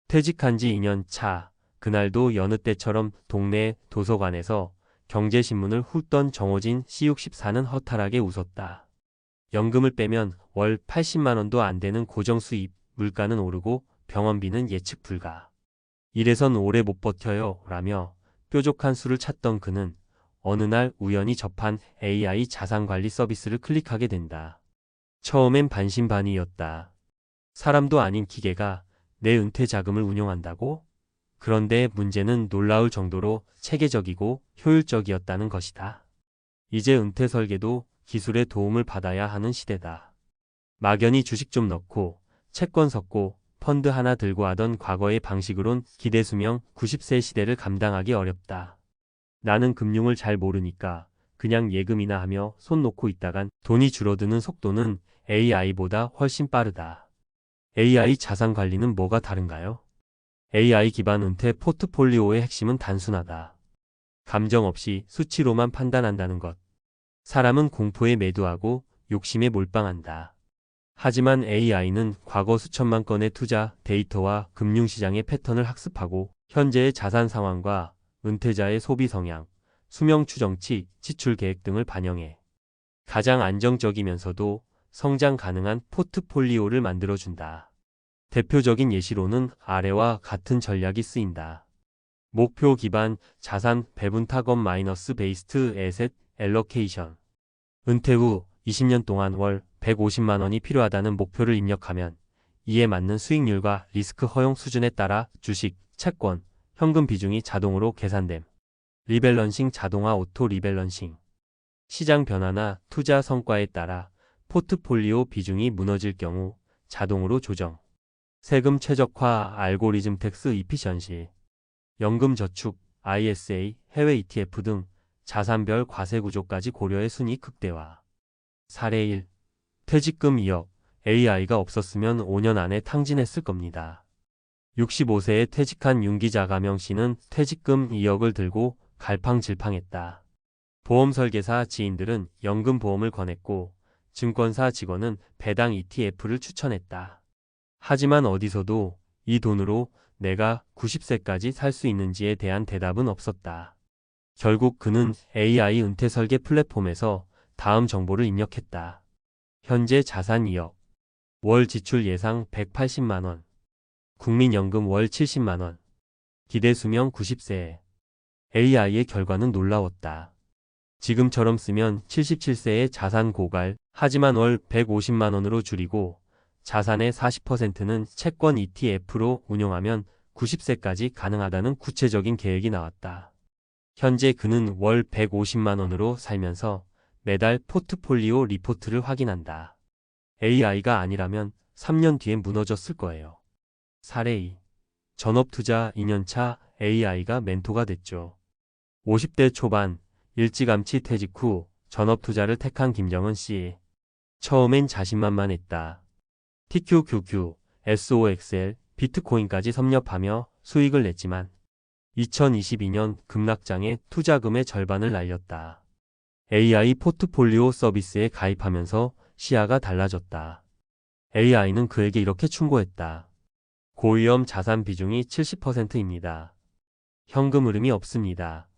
퇴직한 지 2년 차, 그날도 여느 때처럼 동네 도서관에서 경제신문을 훑던 정호진 C64는 허탈하게 웃었다. 연금을 빼면 월 80만 원도 안 되는 고정수입, 물가는 오르고 병원비는 예측 불가. 이래선 오래 못 버텨요 라며 뾰족한 수를 찾던 그는 어느 날 우연히 접한 AI 자산관리 서비스를 클릭하게 된다. 처음엔 반신반의였다. 사람도 아닌 기계가 내 은퇴 자금을 운용한다고? 그런데 문제는 놀라울 정도로 체계적이고 효율적이었다는 것이다. 이제 은퇴 설계도 기술의 도움을 받아야 하는 시대다. 막연히 주식 좀 넣고 채권 섞고 펀드 하나 들고 하던 과거의 방식으론 기대수명 90세 시대를 감당하기 어렵다. 나는 금융을 잘 모르니까 그냥 예금이나 하며 손 놓고 있다간 돈이 줄어드는 속도는 AI보다 훨씬 빠르다. AI 자산 관리는 뭐가 다른가요? AI 기반 은퇴 포트폴리오의 핵심은 단순하다. 감정 없이 수치로만 판단한다는 것. 사람은 공포에 매도하고 욕심에 몰빵한다. 하지만 AI는 과거 수천만 건의 투자 데이터와 금융시장의 패턴을 학습하고 현재의 자산 상황과 은퇴자의 소비 성향, 수명 추정치, 지출 계획 등을 반영해 가장 안정적이면서도 성장 가능한 포트폴리오를 만들어준다. 대표적인 예시로는 아래와 같은 전략이 쓰인다. 목표 기반 자산 배분 타건 마이너스 베이스트 에셋 엘로케이션. 은퇴 후 20년 동안 월 150만 원이 필요하다는 목표를 입력하면 이에 맞는 수익률과 리스크 허용 수준에 따라 주식, 채권, 현금 비중이 자동으로 계산됨. 리밸런싱 자동화 오토 리밸런싱. 시장 변화나 투자 성과에 따라 포트폴리오 비중이 무너질 경우 자동으로 조정. 세금 최적화 알고리즘 텍스 이피션시. 연금 저축, ISA, 해외 ETF 등 자산별 과세 구조까지 고려해 순이익 극대화. 사례 1. 퇴직금 2억. AI가 없었으면 5년 안에 탕진했을 겁니다. 65세에 퇴직한 윤기자 가명 씨는 퇴직금 2억을 들고 갈팡질팡했다. 보험 설계사 지인들은 연금 보험을 권했고 증권사 직원은 배당 ETF를 추천했다. 하지만 어디서도 이 돈으로 내가 90세까지 살 수 있는지에 대한 대답은 없었다. 결국 그는 AI 은퇴 설계 플랫폼에서 다음 정보를 입력했다. 현재 자산 2억, 월 지출 예상 180만 원, 국민연금 월 70만 원, 기대 수명 90세. AI의 결과는 놀라웠다. 지금처럼 쓰면 77세에 자산 고갈, 하지만 월 150만 원으로 줄이고 자산의 40%는 채권 ETF로 운용하면 90세까지 가능하다는 구체적인 계획이 나왔다. 현재 그는 월 150만 원으로 살면서 매달 포트폴리오 리포트를 확인한다. AI가 아니라면 3년 뒤에 무너졌을 거예요. 사례 2. 전업투자 2년차 AI가 멘토가 됐죠. 50대 초반 일찌감치 퇴직 후 전업투자를 택한 김정은 씨. 처음엔 자신만만했다. TQQQ, SOXL, 비트코인까지 섭렵하며 수익을 냈지만 2022년 급락장에 투자금의 절반을 날렸다. AI 포트폴리오 서비스에 가입하면서 시야가 달라졌다. AI는 그에게 이렇게 충고했다. 고위험 자산 비중이 70%입니다. 현금 흐름이 없습니다.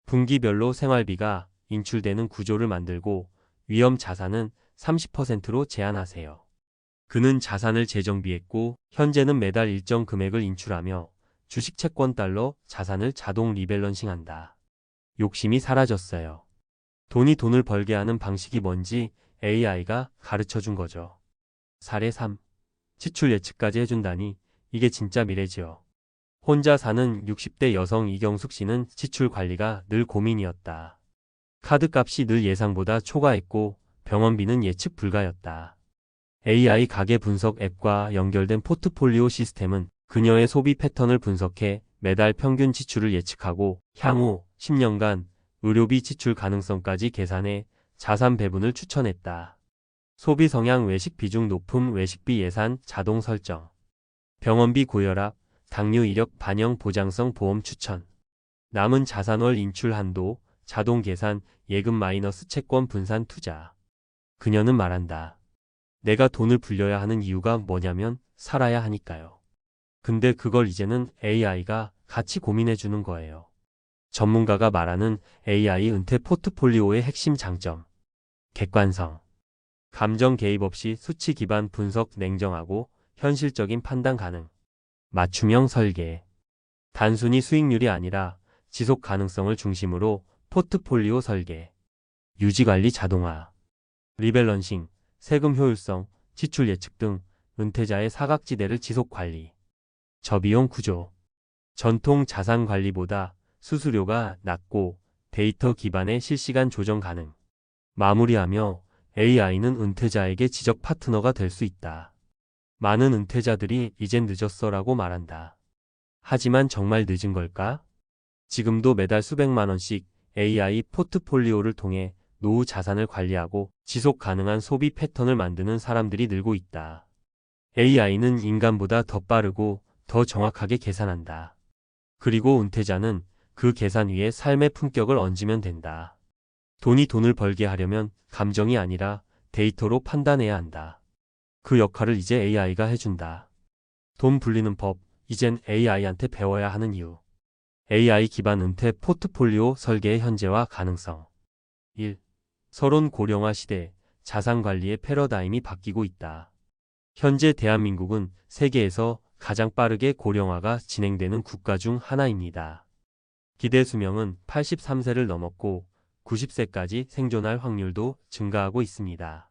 분기별로 생활비가 인출되는 구조를 만들고 위험 자산은 30%로 제한하세요. 그는 자산을 재정비했고 현재는 매달 일정 금액을 인출하며 주식 채권 달러 자산을 자동 리밸런싱한다. 욕심이 사라졌어요. 돈을 벌게 하는 방식이 뭔지 AI가 가르쳐준 거죠. 사례 3. 지출 예측까지 해준다니 이게 진짜 미래지요. 혼자 사는 60대 여성 이경숙 씨는 지출 관리가 늘 고민이었다. 카드값이 늘 예상보다 초과했고 병원비는 예측 불가였다. AI 가계 분석 앱과 연결된 포트폴리오 시스템은 그녀의 소비 패턴을 분석해 매달 평균 지출을 예측하고 향후 10년간 의료비 지출 가능성까지 계산해 자산 배분을 추천했다. 소비 성향 외식 비중 높음 외식비 예산 자동 설정. 병원비 고혈압, 당뇨 이력 반영 보장성 보험 추천. 남은 자산월 인출 한도, 자동 계산, 예금 마이너스 채권 분산 투자. 그녀는 말한다. 내가 돈을 불려야 하는 이유가 뭐냐면 살아야 하니까요. 근데 그걸 이제는 AI가 같이 고민해 주는 거예요. 전문가가 말하는 AI 은퇴 포트폴리오의 핵심 장점. 객관성. 감정 개입 없이 수치 기반 분석 냉정하고 현실적인 판단 가능. 맞춤형 설계. 단순히 수익률이 아니라 지속 가능성을 중심으로 포트폴리오 설계. 유지관리 자동화. 리밸런싱, 세금 효율성, 지출 예측 등 은퇴자의 사각지대를 지속 관리. 저비용 구조. 전통 자산 관리보다 수수료가 낮고 데이터 기반의 실시간 조정 가능. 마무리하며 AI는 은퇴자에게 지적 파트너가 될 수 있다. 많은 은퇴자들이 이젠 늦었어라고 말한다. 하지만 정말 늦은 걸까? 지금도 매달 수백만 원씩 AI 포트폴리오를 통해 노후 자산을 관리하고 지속 가능한 소비 패턴을 만드는 사람들이 늘고 있다. AI는 인간보다 더 빠르고 더 정확하게 계산한다. 그리고 은퇴자는 그 계산 위에 삶의 품격을 얹으면 된다. 돈을 벌게 하려면 감정이 아니라 데이터로 판단해야 한다. 그 역할을 이제 AI가 해준다. 돈 불리는 법, 이젠 AI한테 배워야 하는 이유. AI 기반 은퇴 포트폴리오 설계의 현재와 가능성. 1. 서론 고령화 시대, 자산 관리의 패러다임이 바뀌고 있다. 현재 대한민국은 세계에서 가장 빠르게 고령화가 진행되는 국가 중 하나입니다. 기대 수명은 83세를 넘었고 90세까지 생존할 확률도 증가하고 있습니다.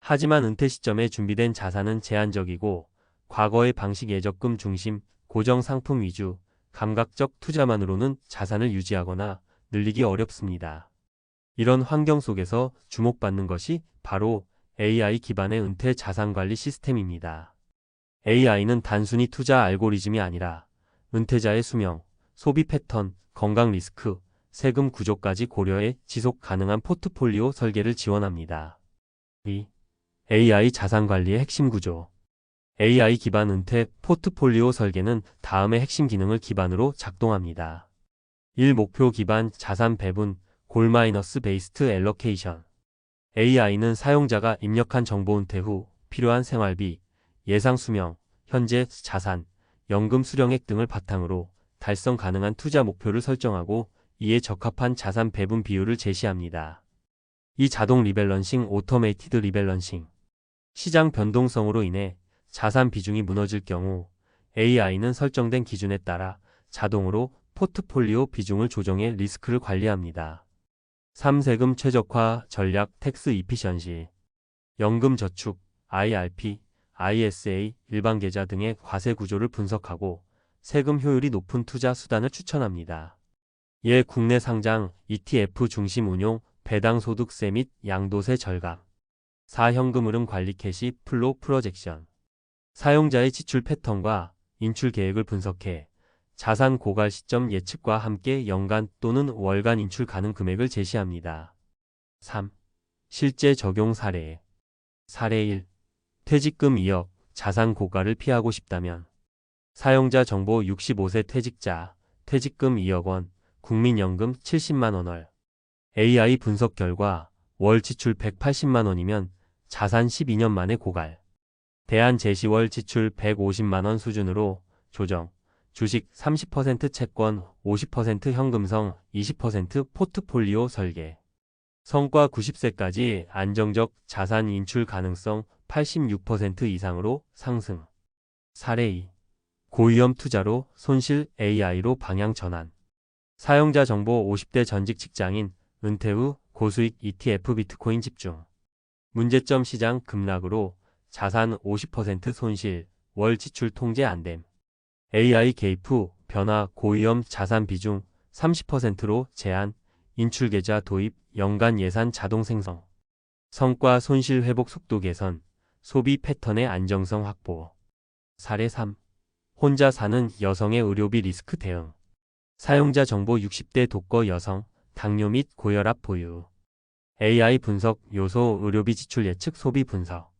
하지만 은퇴 시점에 준비된 자산은 제한적이고 과거의 방식 예적금 중심, 고정 상품 위주, 감각적 투자만으로는 자산을 유지하거나 늘리기 어렵습니다. 이런 환경 속에서 주목받는 것이 바로 AI 기반의 은퇴 자산 관리 시스템입니다. AI는 단순히 투자 알고리즘이 아니라 은퇴자의 수명, 소비 패턴, 건강 리스크, 세금 구조까지 고려해 지속 가능한 포트폴리오 설계를 지원합니다. 2. AI 자산 관리의 핵심 구조. AI 기반 은퇴 포트폴리오 설계는 다음의 핵심 기능을 기반으로 작동합니다. 1. 목표 기반 자산 배분, 골 베이스트 앨로케이션. AI는 사용자가 입력한 정보 은퇴 후 필요한 생활비, 예상 수명, 현재 자산, 연금 수령액 등을 바탕으로 달성 가능한 투자 목표를 설정하고 이에 적합한 자산 배분 비율을 제시합니다. 이 자동 리밸런싱 오토메이티드 리밸런싱. 시장 변동성으로 인해 자산 비중이 무너질 경우 AI는 설정된 기준에 따라 자동으로 포트폴리오 비중을 조정해 리스크를 관리합니다. 3. 세금 최적화 전략 텍스 이피션시. 연금 저축, IRP, ISA, 일반 계좌 등의 과세 구조를 분석하고 세금 효율이 높은 투자 수단을 추천합니다. 예 국내 상장, ETF 중심 운용, 배당 소득세 및 양도세 절감. 4. 현금 흐름 관리 캐시 플로 프로젝션. 사용자의 지출 패턴과 인출 계획을 분석해 자산 고갈 시점 예측과 함께 연간 또는 월간 인출 가능 금액을 제시합니다. 3. 실제 적용 사례. 사례 1. 퇴직금 2억, 자산 고갈을 피하고 싶다면. 사용자 정보 65세 퇴직자, 퇴직금 2억 원, 국민연금 70만 원월. AI 분석 결과 월 지출 180만 원이면 자산 12년 만에 고갈. 대안 제시 월 지출 150만 원 수준으로 조정. 주식 30% 채권, 50% 현금성, 20% 포트폴리오 설계. 성과 90세까지 안정적 자산 인출 가능성 86% 이상으로 상승. 사례 2. 고위험 투자로 손실 AI로 방향 전환. 사용자 정보 50대 전직 직장인, 은퇴 후 고수익 ETF 비트코인 집중. 문제점 시장 급락으로 자산 50% 손실, 월 지출 통제 안됨. AI 개입 후 변화 고위험 자산 비중 30%로 제한, 인출 계좌 도입, 연간 예산 자동 생성. 성과 손실 회복 속도 개선, 소비 패턴의 안정성 확보. 사례 3. 혼자 사는 여성의 의료비 리스크 대응. 사용자 정보 60대 독거 여성, 당뇨 및 고혈압 보유. AI 분석 요소 의료비 지출 예측 소비 분석.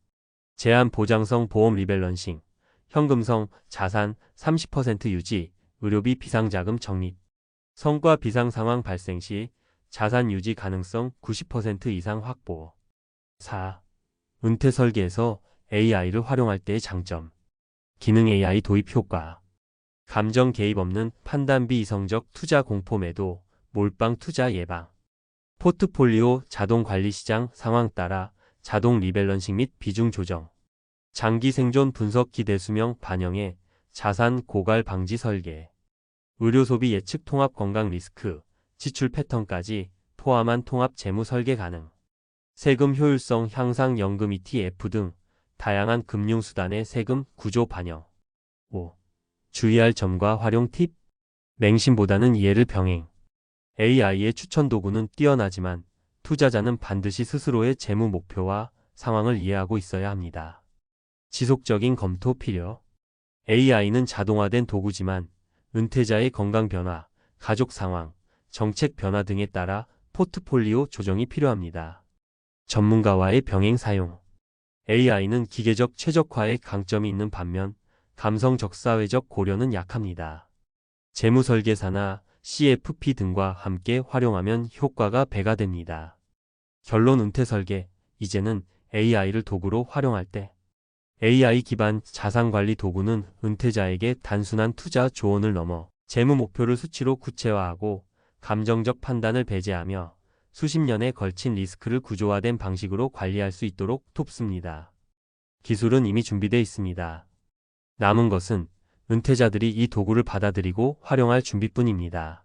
제한 보장성 보험 리밸런싱. 현금성 자산 30% 유지, 의료비 비상자금 적립. 성과 비상 상황 발생 시 자산 유지 가능성 90% 이상 확보. 4. 은퇴 설계에서 AI를 활용할 때의 장점. 기능 AI 도입 효과. 감정 개입 없는 판단 비이성적 투자 공포 매도, 몰빵 투자 예방. 포트폴리오 자동 관리 시장 상황 따라 자동 리밸런싱 및 비중 조정. 장기 생존 분석기 대수명 반영해 자산 고갈 방지 설계. 의료 소비 예측 통합 건강 리스크, 지출 패턴까지 포함한 통합 재무 설계 가능. 세금 효율성 향상 연금 ETF 등 다양한 금융수단의 세금 구조 반영. 5. 주의할 점과 활용 팁. 맹신보다는 이해를 병행. AI의 추천 도구는 뛰어나지만 투자자는 반드시 스스로의 재무 목표와 상황을 이해하고 있어야 합니다. 지속적인 검토 필요. AI는 자동화된 도구지만 은퇴자의 건강 변화, 가족 상황, 정책 변화 등에 따라 포트폴리오 조정이 필요합니다. 전문가와의 병행 사용. AI는 기계적 최적화에 강점이 있는 반면 감성적 사회적 고려는 약합니다. 재무설계사나 CFP 등과 함께 활용하면 효과가 배가 됩니다. 결론 은퇴 설계. 이제는 AI를 도구로 활용할 때 AI 기반 자산관리 도구는 은퇴자에게 단순한 투자 조언을 넘어 재무 목표를 수치로 구체화하고 감정적 판단을 배제하며 수십 년에 걸친 리스크를 구조화된 방식으로 관리할 수 있도록 돕습니다. 기술은 이미 준비되어 있습니다. 남은 것은 은퇴자들이 이 도구를 받아들이고 활용할 준비뿐입니다.